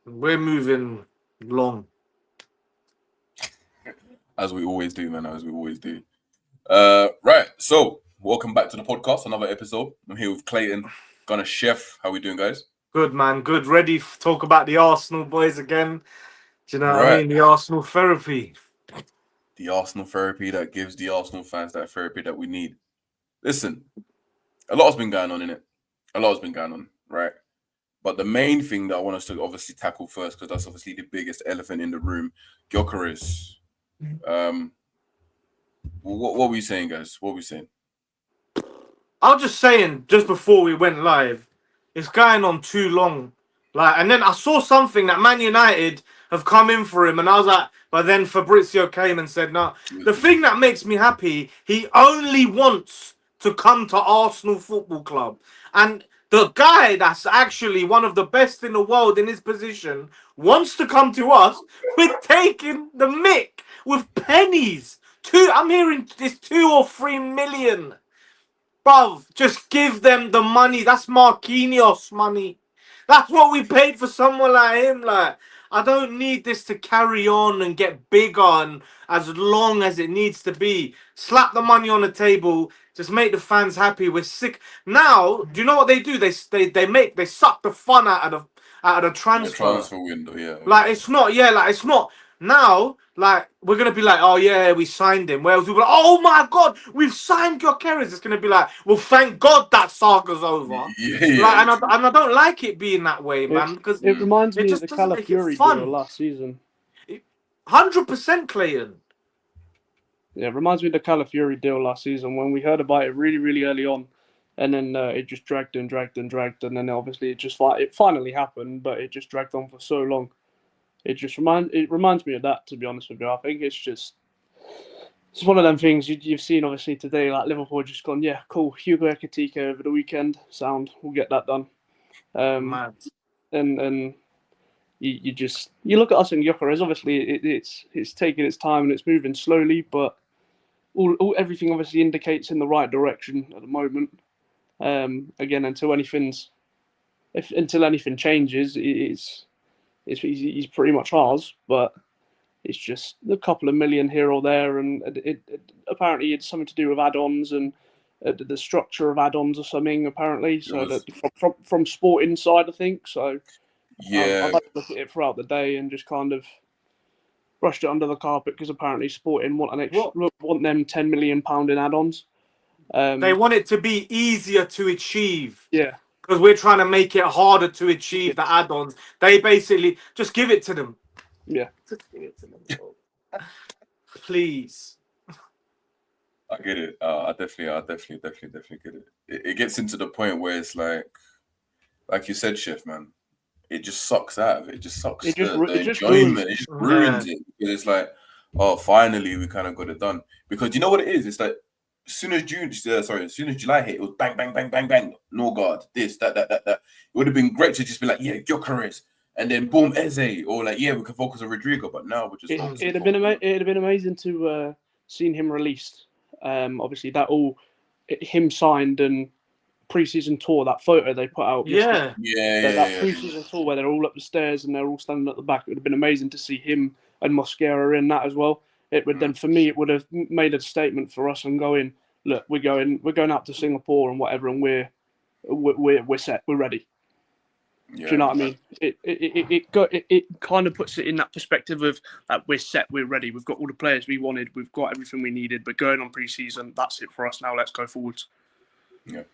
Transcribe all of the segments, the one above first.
We're moving long. As we always do, man. As we always do. Right. So, welcome back to the podcast. Another episode. I'm here with Clayton, Gunner Chef. How we doing, guys? Good, man. Good. Ready to talk about the Arsenal boys again. Do you know what I Right. mean? The Arsenal therapy. The Arsenal therapy that gives the Arsenal fans that therapy that we need. Listen, a lot has been going on in it. A lot has been going on, right? But the main thing that I want us to obviously tackle first, because that's obviously the biggest elephant in the room, Gyökeres. What were you saying, guys? What were we saying? I was just saying, just before we went live, it's going on too long. And then I saw something that Man United have come in for him, and I was like, but then Fabrizio came and said, no. The thing that makes me happy, he only wants to come to Arsenal Football Club. And the guy that's actually one of the best in the world in his position wants to come to us. We're taking the mick with pennies. I'm hearing it's 2 or 3 million. Bruv, just give them the money. That's Marquinhos money. That's what we paid for someone like him. I don't need this to carry on and get bigger and as long as it needs to be. Slap the money on the table. Just make the fans happy. We're sick. Now, do you know what they do? They suck the fun out of the transfer. The transfer window, yeah. It's not. Now, we're gonna be like, oh yeah, we signed him. Whereas we'll be like, oh my god, we've signed Gyökeres. It's gonna be like, well, thank God that saga's over. Yeah. And I don't like it being that way, man, because it reminds me of the doesn't make it Calafiori fun. deal last season. 100%, Clayton. Yeah, it reminds me of the Calafiori deal last season when we heard about it really, really early on, and then it just dragged, and then obviously it finally happened, but it just dragged on for so long. It reminds me of that, to be honest with you. I think it's one of them things you've seen obviously today. Like Liverpool just gone, yeah, cool. Hugo Ekitike over the weekend, sound. We'll get that done. Mad. And you look at us and Gyökeres. Obviously, it's taking its time and it's moving slowly, but everything obviously indicates in the right direction at the moment. Again, until anything changes, he's pretty much ours, but it's just a couple of million here or there, and apparently it's something to do with add-ons and the structure of add-ons or something. Apparently, so that from Sporting side, I think so. Yeah, I've had to look at it throughout the day and just kind of brushed it under the carpet because apparently Sporting want them £10 million in add-ons. They want it to be easier to achieve. Yeah. Because we're trying to make it harder to achieve the add-ons. They basically just give it to them. Yeah. Just give it to them. Please. I get it. I definitely get it. It gets into the point where it's like you said, Chef, man. It just sucks out of it. It just sucks the enjoyment. It just ruins it. It's like, oh, finally we kind of got it done. Because you know what it is? It's like as soon as July hit, it was bang, bang, bang, bang, bang. Norgard, this, that. It would have been great to just be like, yeah, Gyökeres, and then boom, Eze, or like, yeah, we can focus on Rodrigo. But now we're just. It'd have been amazing to seen him released. Obviously, him signed and pre-season tour. That photo they put out. Yeah. That pre-season tour where they're all up the stairs and they're all standing at the back. It would have been amazing to see him and Mosquera in that as well. It would then, for me, it would have made a statement for us and going, look, we're going out to Singapore and whatever, and we're set, we're ready. Yeah. Do you know what I mean? It kind of puts it in that perspective of we're set, we're ready, we've got all the players we wanted, we've got everything we needed. But going on pre-season, that's it for us now. Let's go forwards. Yeah.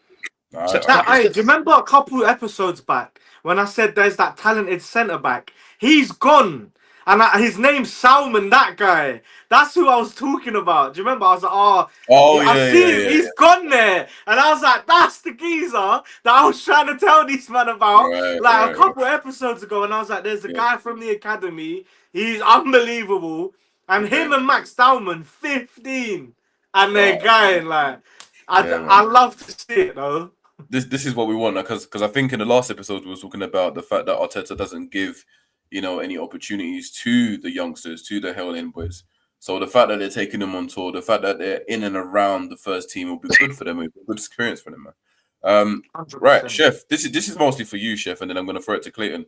Do you remember a couple episodes back when I said there's that talented centre back? He's gone. And his name's Salman, that guy. That's who I was talking about. Do you remember? I was like, I see him. He's gone there. And I was like, that's the geezer that I was trying to tell this man about a couple episodes ago. And I was like, there's a guy from the academy. He's unbelievable. And him and Max Dowman, 15. And they're going I love to see it, though. This is what we want, because I think in the last episode we were talking about the fact that Arteta doesn't give any opportunities to the youngsters, to the Hell boys. So the fact that they're taking them on tour, the fact that they're in and around the first team will be good for them. It'll be a good experience for them, man. Right, Chef. This is mostly for you, Chef, and then I'm going to throw it to Clayton.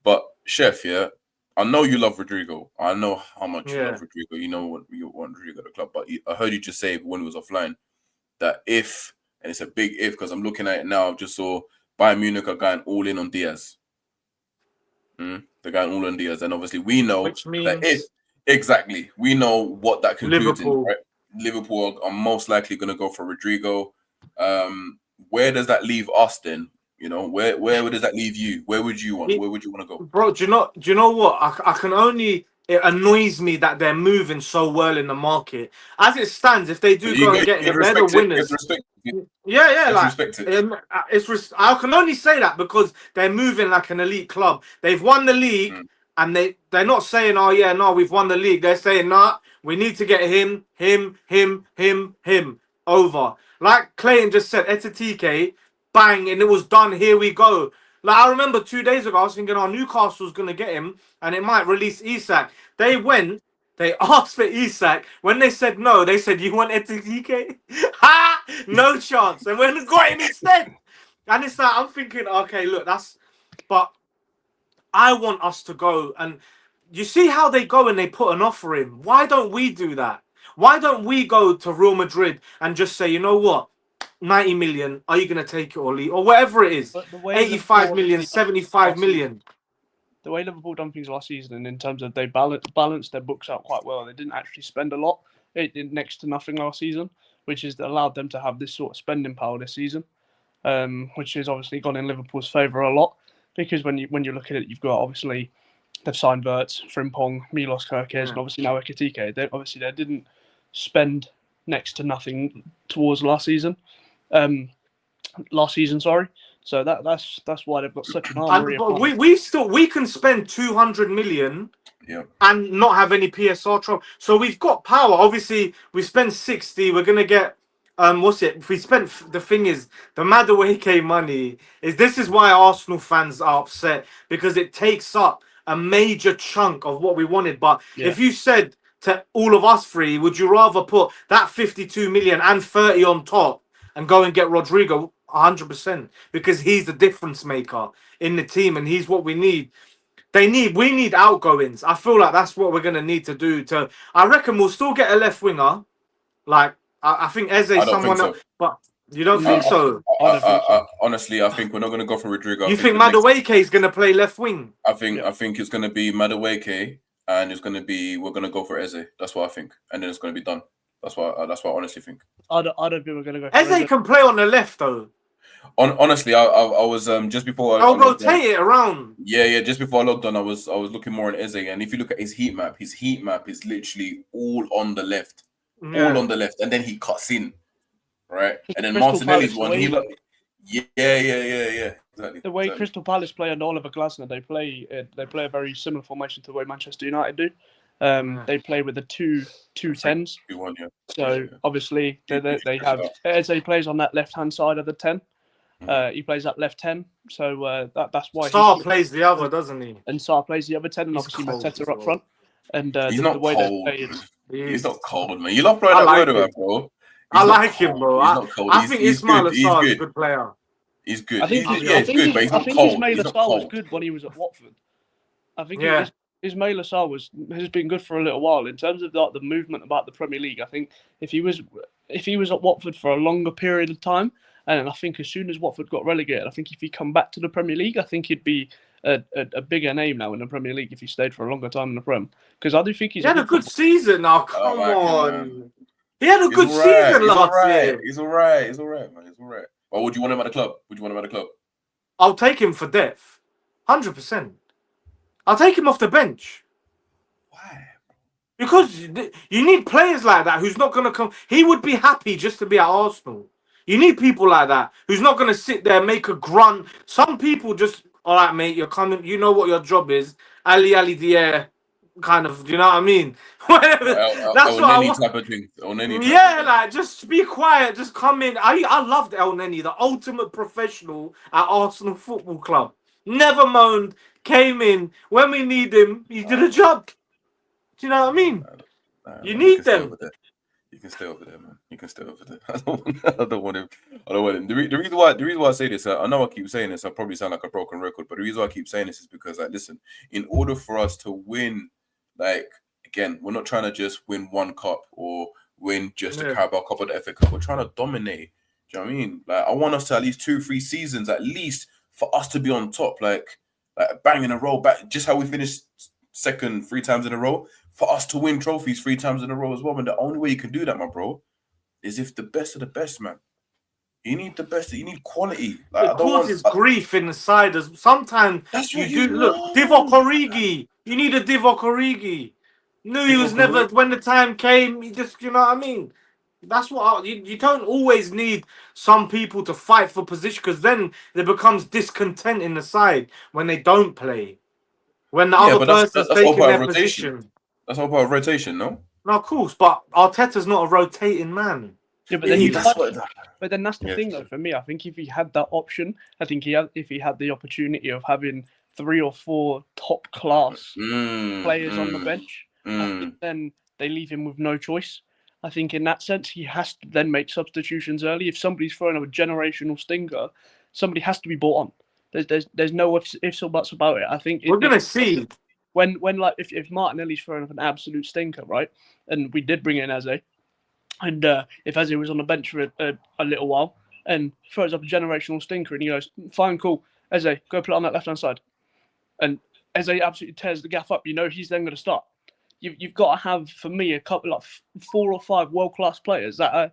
But Chef, yeah, I know you love Rodrigo. I know how much you Yeah. love Rodrigo. You know what you want Rodrigo at the club. But I heard you just say when he was offline that if, and it's a big if because I'm looking at it now, I just saw Bayern Munich are going all in on Diaz. They're going all on Diaz, and obviously we know Which means that if exactly we know what that concludes in, Liverpool. right? Liverpool are most likely going to go for Rodrigo. Where does that leave us then? You know, where does that leave you? Where would you want? Where would you want to go, bro? Do you know what? I can only. It annoys me that they're moving so well in the market. As it stands, if they do go and get him, they're the winners. Yeah, like I can only say that because they're moving like an elite club. They've won the league, and they're not saying, "Oh yeah, no, we've won the league." They're saying, "Nah, we need to get him over." Like Clayton just said, Etatike, bang, and it was done. Here we go. Like I remember 2 days ago, I was thinking, "Oh, Newcastle's gonna get him, and it might release Isak." They went. They asked for Isak. When they said no, they said, "You want Etatike?" Ha! No chance. And when they got him instead. And it's like, I'm thinking, okay, look, but I want us to go. And you see how they go and they put an offer in. Why don't we do that? Why don't we go to Real Madrid and just say, you know what? 90 million, are you going to take it or leave? Or whatever it is. 85 million, 75 million. The way Liverpool done things last season, and in terms of they balanced their books out quite well. They didn't actually spend a lot. It did next to nothing last season, which has allowed them to have this sort of spending power this season, which has obviously gone in Liverpool's favour a lot. Because when you look at it, you've got obviously they've signed Wirtz, Frimpong, Milos Kerkez, and obviously now Ekitike. They didn't spend next to nothing towards last season. So that's why they've got such an armory. But we can spend 200 million and not have any PSR trouble. So we've got power. Obviously, we spend 60. We're gonna get what's it? If we spent the thing is the Madueke money is this is why Arsenal fans are upset because it takes up a major chunk of what we wanted. But if you said to all of us three, would you rather put that 52 million and 30 on top and go and get Rodrigo? 100%, because he's the difference maker in the team and he's what we need. We need outgoings. I feel like that's what we're gonna need to do. I reckon we'll still get a left winger. Like I think Eze someone else, but you don't think so? Honestly, I think we're not gonna go for Rodrigo. You think Madueke is gonna play left wing? I think it's gonna be Madueke, and we're gonna go for Eze. That's what I think, and then it's gonna be done. That's what I honestly think. I don't think we're gonna go. Eze can play on the left though. Honestly, I was just before I'll rotate it around. Yeah. Just before I logged on, I was looking more at Eze, and if you look at his heat map is literally all on the left, all on the left, and then he cuts in, right? And then Martinelli's one, yeah. Exactly. The way Crystal Palace play and Oliver Glasner, they play a very similar formation to the way Manchester United do. They play with the two 10s. 2-1, yeah. So obviously they have Eze plays on that left hand side of the 10. He plays that left 10, so that's why Sarr plays the other, doesn't he? And Sarr plays the other 10, and obviously Mateta up front. And he's not the way cold. they play is he's not cold, man. You love throwing that word about, bro. I like him, bro. I think Ismail Sarr is a good player. He's good. I think good, but he's not cold. Ismail Sarr was good when he was at Watford. I think Ismail Sarr has been good for a little while in terms of the movement about the Premier League. I think if he was at Watford for a longer period of time, and I think as soon as Watford got relegated, I think if he come back to the Premier League, I think he'd be a bigger name now in the Premier League if he stayed for a longer time in the Prem. Because I do think he had a good season. Now, come on, he had a good season last year. He's all right, man. He's all right. Well, would you want him at the club? I'll take him for depth, 100%. I'll take him off the bench. Why? Because you need players like that who's not going to come. He would be happy just to be at Arsenal. You need people like that who's not going to sit there and make a grunt. Some people just, all right, mate, you're coming. You know what your job is. Ali Dier, kind of. Do you know what I mean? Whatever. That's what I want. Type of thing. Like just be quiet. Just come in. I loved El Neni, the ultimate professional at Arsenal Football Club. Never moaned. Came in when we need him. He did a job. Do you know what I mean? You need them. You can stay over there, man. You can stay over there. I don't want him. I don't want him. The reason why I say this, I know I keep saying this. I probably sound like a broken record, but the reason why I keep saying this is because, like, listen, in order for us to win, like, again, we're not trying to just win one cup or win just the Carabao Cup or the FA Cup. We're trying to dominate. Do you know what I mean? Like, I want us to at least 2-3 seasons, at least, for us to be on top, like bang in a row, just how we finished second 3 times in a row. For us to win trophies 3 times in a row as well. And the only way you can do that, my bro, is if the best of the best, man. You need the best. You need quality. Like, it causes grief in the side. Sometimes that's you what do. Look, Divock Origi. You need a Divock Origi. Knew he was never. When the time came, he just, you know what I mean. That's what you don't always need some people to fight for position, because then there becomes discontent in the side when they don't play. When the other person's taking their position. That's all part of rotation, no? No, of course, but Arteta's not a rotating man. Yeah, but then that's the thing, though. For me, I think if he had that option, if he had the opportunity of having 3 or 4 top class players on the bench, then they leave him with no choice. I think in that sense, he has to then make substitutions early. If somebody's throwing up a generational stinker, somebody has to be brought on. There's no ifs or buts about it. I think we're gonna see. When like if Martinelli's throwing up an absolute stinker, right, and we did bring in Eze, and if Eze was on the bench for a little while and throws up a generational stinker, and he goes, fine, cool, Eze, go play on that left hand side, and Eze absolutely tears the gaff up, you know he's then going to start. You've got to have, for me, a couple like 4 or 5 world class players that are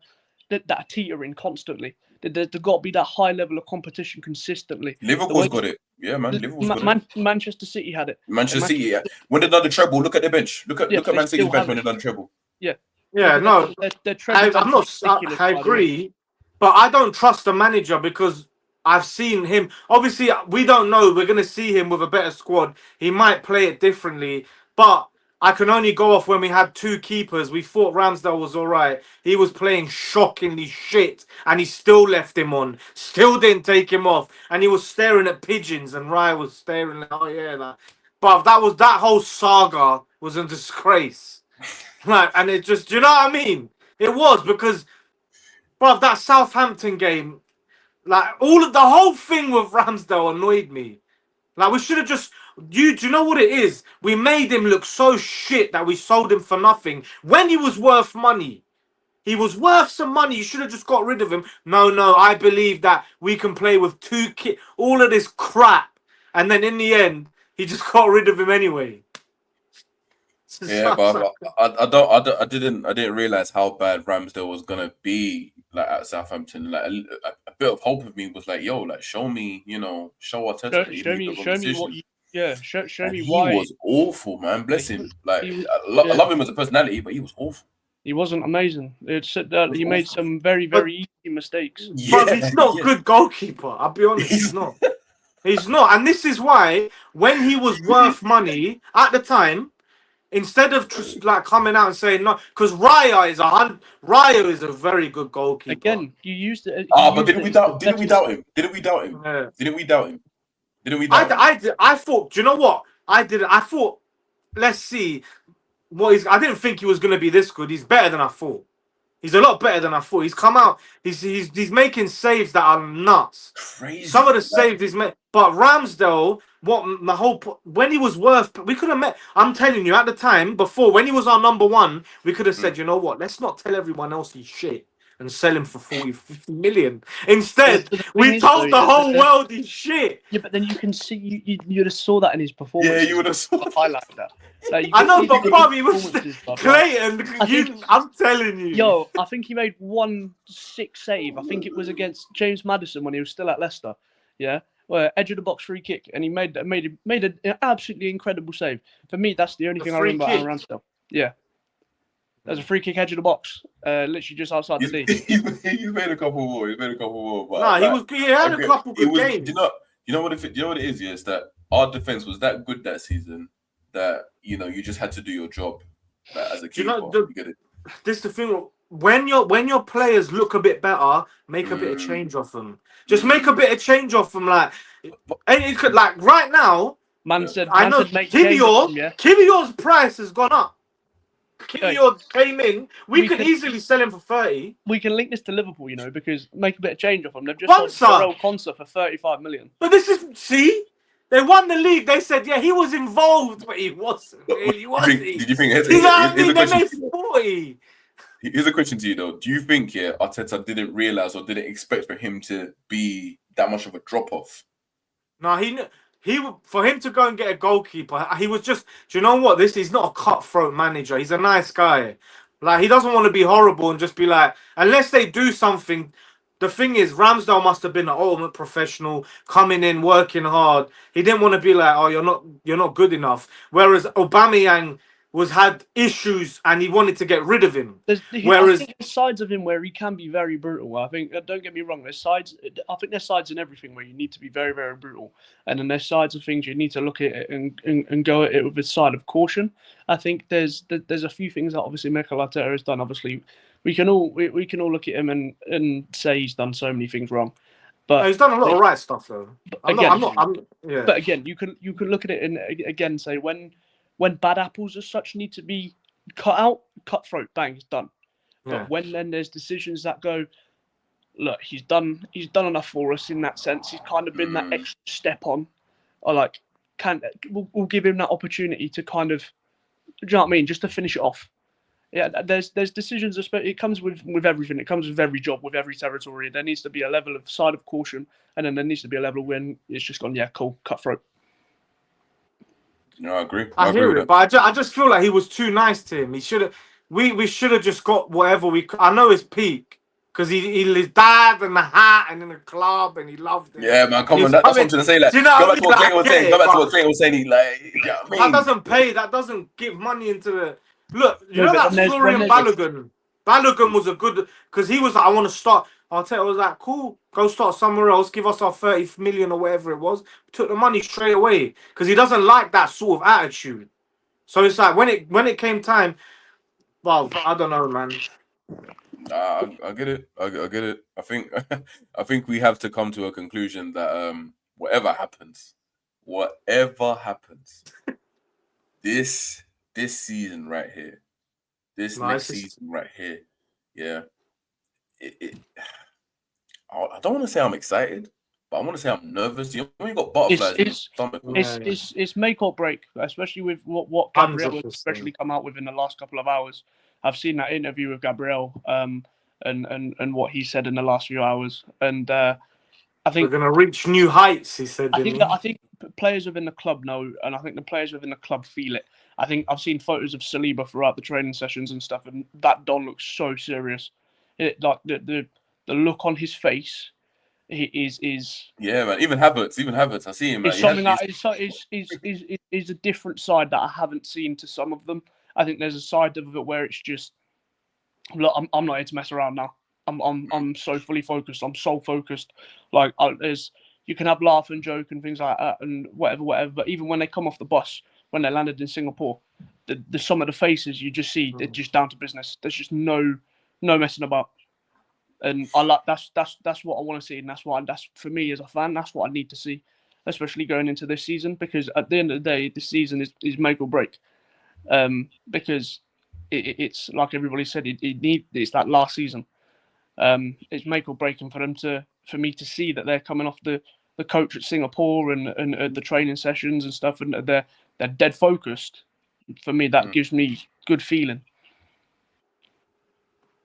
teetering constantly. There's got to be that high level of competition consistently. Liverpool's got it. Yeah, man. Liverpool's got it. Manchester City had it. Manchester City, yeah. When they done the treble, look at the bench. Look at Man City's bench when they done the treble. Yeah. Yeah, no. I agree, but I don't trust the manager because I've seen him. Obviously, we don't know. We're going to see him with a better squad. He might play it differently, but I can only go off when we had 2 keepers. We thought Ramsdale was all right. He was playing shockingly shit, and he still left him on. Still didn't take him off, and he was staring at pigeons, and Raya was staring like, oh yeah, that. But that whole saga was a disgrace. Like, and it just, do you know what I mean? It was because, bruv, that Southampton game, like the whole thing with Ramsdale annoyed me. Like, we should have just. Do you know what it is? We made him look so shit that we sold him for nothing when he was worth money. He was worth some money. You should have just got rid of him. No, I believe that we can play with 2 kids. All of this crap, and then in the end, he just got rid of him anyway. Yeah, but I didn't realize how bad Ramsdale was gonna be like at Southampton. Like a bit of hope of me was like, yo, like show me, show Arteta. Show me what you. Yeah, show me why. He was awful, man. Bless him. Like, I love him as a personality, but he was awful. He wasn't amazing. He made some very, very easy mistakes. Yeah, but he's not a good goalkeeper. I'll be honest, he's not. He's not. And this is why, when he was worth money at the time, instead of just like coming out and saying no, because Raya is a very good goalkeeper. Again, you used it. But didn't we doubt him? I thought, do you know what? I thought, let's see what I didn't think he was going to be this good. He's better than I thought. He's a lot better than I thought. He's come out. He's making saves that are nuts. Crazy. Some of the saves he's made. But Ramsdale, when he was worth, we could have met. I'm telling you, at the time, before, when he was our number 1, we could have said, you know what? Let's not tell everyone else he's shit and sell him for 50 million. Instead, we told the whole world he's shit. Yeah, but then you can see, you would have saw that in his performance. Yeah, you would have saw highlight that. Like, I know, but Bobby was Clayton. I'm telling you. Yo, I think he made 1 sick save. I think it was against James Maddison when he was still at Leicester. Yeah, where edge of the box free kick, and he made an absolutely incredible save. For me, that's the only thing I remember about Ramsdale. Yeah. There's a free kick edge of the box, literally just outside the D. He's made a couple more. He had a couple good games. You know what it is? Yeah, is that our defense was that good that season that you just had to do your job as a keeper. You get it? This is the thing. When your players look a bit better, make a bit of change off them. Just make a bit of change off them. Like, and it could, like right now. Man said, Kivior's price has gone up. Kiwior came in. We could easily sell him for 30. We can link this to Liverpool, you know, because make a bit of change off them. They've just Quansah. sold Quansah for 35 million. But this is, see? They won the league. They said, yeah, he was involved, but he wasn't really, was he? Did you think? You know what I mean? They made 40. Here's a question to you, though. Do you think, Arteta didn't realise or didn't expect for him to be that much of a drop-off? No, for him to go and get a goalkeeper, he was just, do you know what? He's not a cutthroat manager. He's a nice guy. Like, he doesn't want to be horrible and just be like, unless they do something. The thing is, Ramsdale must have been an ultimate professional, coming in, working hard. He didn't want to be like, oh, you're not good enough. Whereas Aubameyang had issues and he wanted to get rid of him. I think there's sides of him where he can be very brutal. I think, don't get me wrong, there's sides. I think there's sides in everything where you need to be very, very brutal, and then there's sides of things you need to look at it and go at it with a side of caution. I think there's a few things that obviously Mikel Arteta has done. Obviously, we can all look at him and say he's done so many things wrong, but he's done a lot of right stuff though. Yeah. But again, you can look at it and again say when bad apples as such need to be cut out, cutthroat, bang, it's done. Yeah. But when then there's decisions that go, look, he's done enough for us in that sense. He's kind of been that extra step on, or like, we'll give him that opportunity to kind of, do you know what I mean, just to finish it off. Yeah, there's decisions. It comes with everything. It comes with every job, with every territory. There needs to be a level of side of caution, and then there needs to be a level when it's just gone, yeah, cool, cutthroat. No, I agree. I hear it, but I just feel like he was too nice to him. He should have. We should have just got whatever we. I know his peak because his dad and the hat and in the club and he loved it. Yeah, man, come on. That's what I'm trying to say. Like, go back to what Clayton was saying. Go back to what Clayton was saying. He like, you know what I mean? That doesn't pay. That doesn't give money into the. Look, you know that Florian Balogun. Balogun was a good because he was like, I want to start. Arteta was like, cool, go start somewhere else. Give us our 30 million or whatever it was. Took the money straight away because he doesn't like that sort of attitude. So it's like when it came time. Well, I don't know, man. I get it. I get it. I think we have to come to a conclusion that whatever happens, this season right here, next season right here, yeah. I don't want to say I'm excited, but I want to say I'm nervous. You got butterflies in your stomach. It's make or break, especially with what Gabriel has especially come out with in the last couple of hours. I've seen that interview with Gabriel, and what he said in the last few hours, and I think we're gonna reach new heights. He said. I think players within the club know, and I think the players within the club feel it. I think I've seen photos of Saliba throughout the training sessions and stuff, and that Don looks so serious. Like the look on his face, is yeah, man. Even Havertz, I see him. It's something that is a different side that I haven't seen to some of them. I think there's a side of it where it's just, look, I'm not here to mess around now. I'm so fully focused. I'm so focused. Like you can have laugh and joke and things like that and whatever. But even when they come off the bus, when they landed in Singapore, the some of the faces you just see, they're just down to business. There's just no messing about. And I like that's what I want to see, and that's for me as a fan, that's what I need to see, especially going into this season, because at the end of the day, this season is make or break. Because it's like everybody said, it's that last season. It's make or break, and for me to see that they're coming off the coach at Singapore and the training sessions and stuff, and they're dead focused. For me, that gives me good feeling.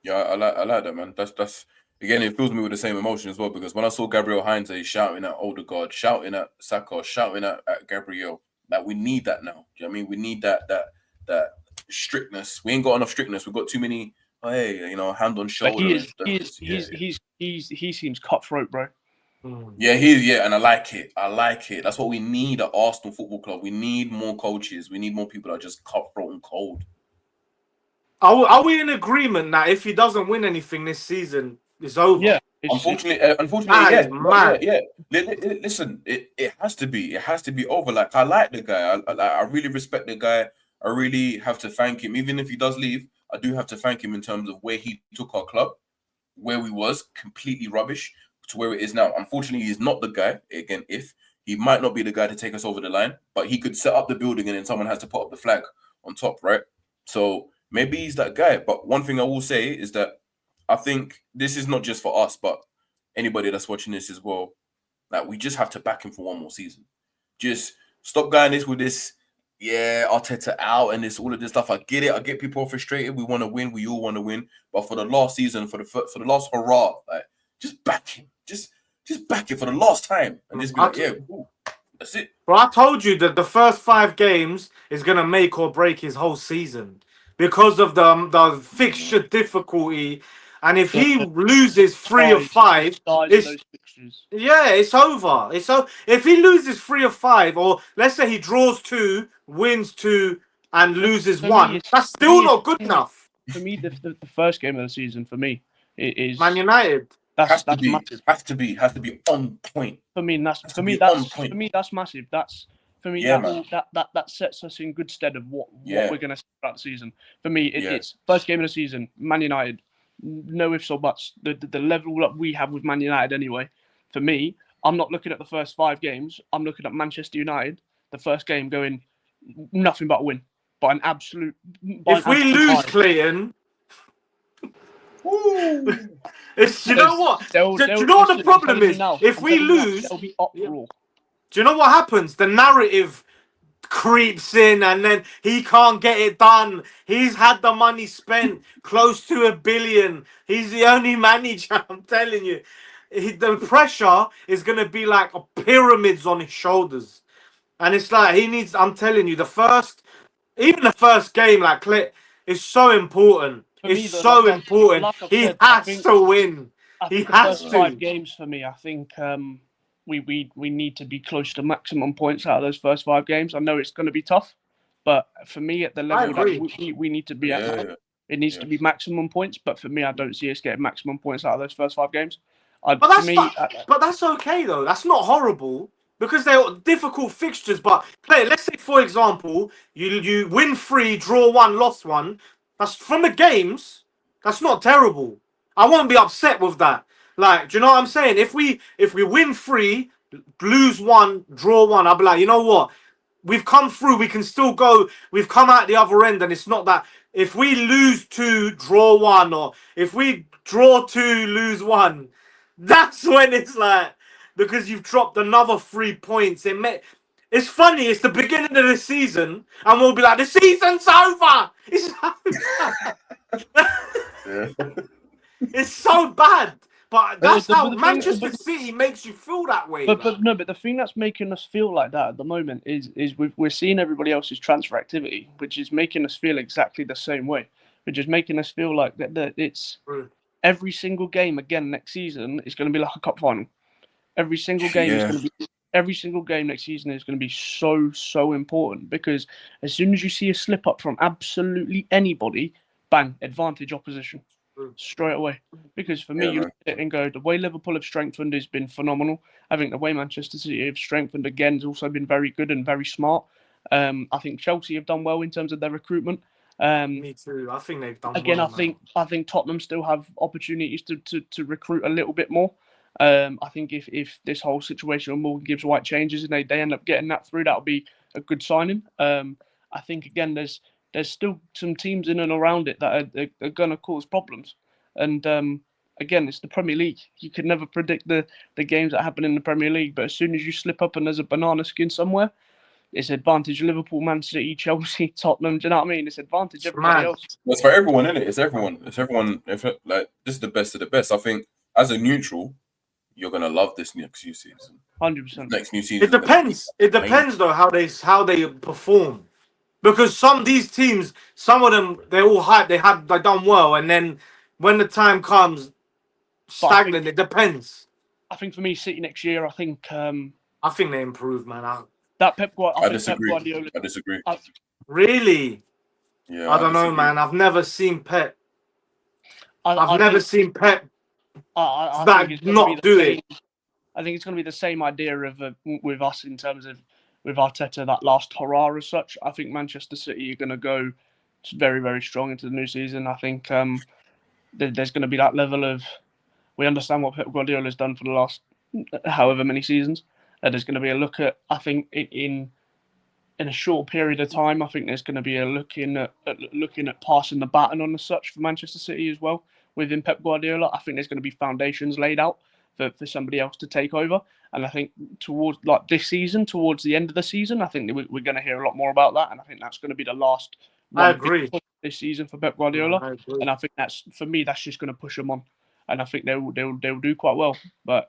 Yeah, I like that, man. That's again, it fills me with the same emotion as well, because when I saw Gabriel Heinze shouting at Odegaard, shouting at Saka, shouting at Gabriel, like, we need that now. Do you know what I mean? We need that strictness. We ain't got enough strictness. We've got too many, hand on shoulder. He seems cutthroat, bro. Yeah, and I like it. That's what we need at Arsenal Football Club. We need more coaches. We need more people that are just cutthroat and cold. Are we in agreement that if he doesn't win anything this season, it's over? Yeah. Unfortunately, yeah. Listen, it has to be. It has to be over. Like, I like the guy. I really respect the guy. I really have to thank him. Even if he does leave, I do have to thank him in terms of where he took our club, where we was completely rubbish to where it is now. Unfortunately, he's not the guy. Again, if he might not be the guy to take us over the line, but he could set up the building and then someone has to put up the flag on top, right? So maybe he's that guy. But one thing I will say is that I think this is not just for us, but anybody that's watching this as well. Like, we just have to back him for one more season. Just stop going with this. Yeah, Arteta out and all of this stuff. I get it. I get people frustrated. We want to win. We all want to win. But for the last season, for the last hurrah, like, just back him. Just back him for the last time. And just be like, yeah, cool. That's it. Bro, I told you that the first 5 games is gonna make or break his whole season because of the fixture difficulty. And if he loses 3 of 5, it's over. If he loses 3 of 5, or let's say he draws 2, wins 2, and loses 1, that's still not good enough. For me, the first game of the season for me is Man United. Has to be on point. For me, that's massive. That's for me. That sets us in good stead of what we're going to see throughout the season. For me, it's first game of the season. Man United, no ifs or buts. The level that we have with Man United anyway. For me, I'm not looking at the first 5 games. I'm looking at Manchester United. The first game going nothing but a win, by an absolute. If we lose, Clayton. You know what? Do you know what the problem is? If we lose, do you know what happens? The narrative creeps in, and then he can't get it done. He's had the money spent, close to $1 billion. He's the only manager. I'm telling you, the pressure is gonna be like pyramids on his shoulders, and it's like he needs. I'm telling you, the first game, like Clint, is so important. It's so important. He has to win. He has to. 5 games for me. I think we need to be close to maximum points out of those first 5 games. I know it's going to be tough, but for me, at the level that we need to be at, it needs to be maximum points. But for me, I don't see us getting maximum points out of those first 5 games. But that's okay though. That's not horrible because they're difficult fixtures. But let's say, for example, you win 3, draw 1, lost 1. That's from the games. That's not terrible. I won't be upset with that. Like, do you know what I'm saying? If we win 3, lose 1, draw 1, I'll be like, you know what? We've come through. We can still go. We've come out the other end, and it's not that if we lose 2, draw 1, or if we draw 2, lose 1, that's when it's like, because you've dropped another 3 points. It's funny. It's the beginning of the season, and we'll be like, the season's over. It's it's so bad. But that's how Manchester City makes you feel that way. But the thing that's making us feel like that at the moment is we're seeing everybody else's transfer activity, which is making us feel exactly the same way. Which is making us feel like that it's every single game again next season is going to be like a cup final. Every single game is going to be. Every single game next season is going to be so important, because as soon as you see a slip up from absolutely anybody, bang, advantage opposition straight away. Because for me, you look at it and go, the way Liverpool have strengthened has been phenomenal. I think the way Manchester City have strengthened again has also been very good and very smart. I think Chelsea have done well in terms of their recruitment. Me too. I think they've done again. Well, I think Tottenham still have opportunities to recruit a little bit more. I think if this whole situation with Morgan Gibbs White changes and they end up getting that through, that'll be a good signing. I think again there's still some teams in and around it that are going to cause problems, and again it's the Premier League. You can never predict the games that happen in the Premier League, but as soon as you slip up and there's a banana skin somewhere, it's advantage Liverpool, Man City, Chelsea, Tottenham. Do you know what I mean? It's advantage everybody else. It's for everyone, isn't it? It's everyone. Like, this is the best of the best. I think as a neutral, you're gonna love this next new season. 100%. Next new season. It depends. It depends though how they perform, because these teams, some of them, they're all hyped. They done well, and then when the time comes, stagnant. It depends. I think for me, City next year, I think they improve, man. I disagree. I disagree. Really? Yeah. I don't know, man. I've never seen Pep. I've never seen Pep. I think it's going to be the same idea of with us in terms of with Arteta, that last hurrah as such. I think Manchester City are going to go very, very strong into the new season. I think there's going to be that level of, we understand what Pep Guardiola has done for the last however many seasons. There's going to be a look at, I think, in in a short period of time, I think there's going to be a looking at passing the baton on as such for Manchester City as well within Pep Guardiola. I think there's going to be foundations laid out for somebody else to take over. And I think towards like this season, towards the end of the season, I think we're going to hear a lot more about that. And I think that's going to be the last I one agree. big push this season for Pep Guardiola. I agree. And I think that's, for me, that's just going to push them on. And I think they'll do quite well. But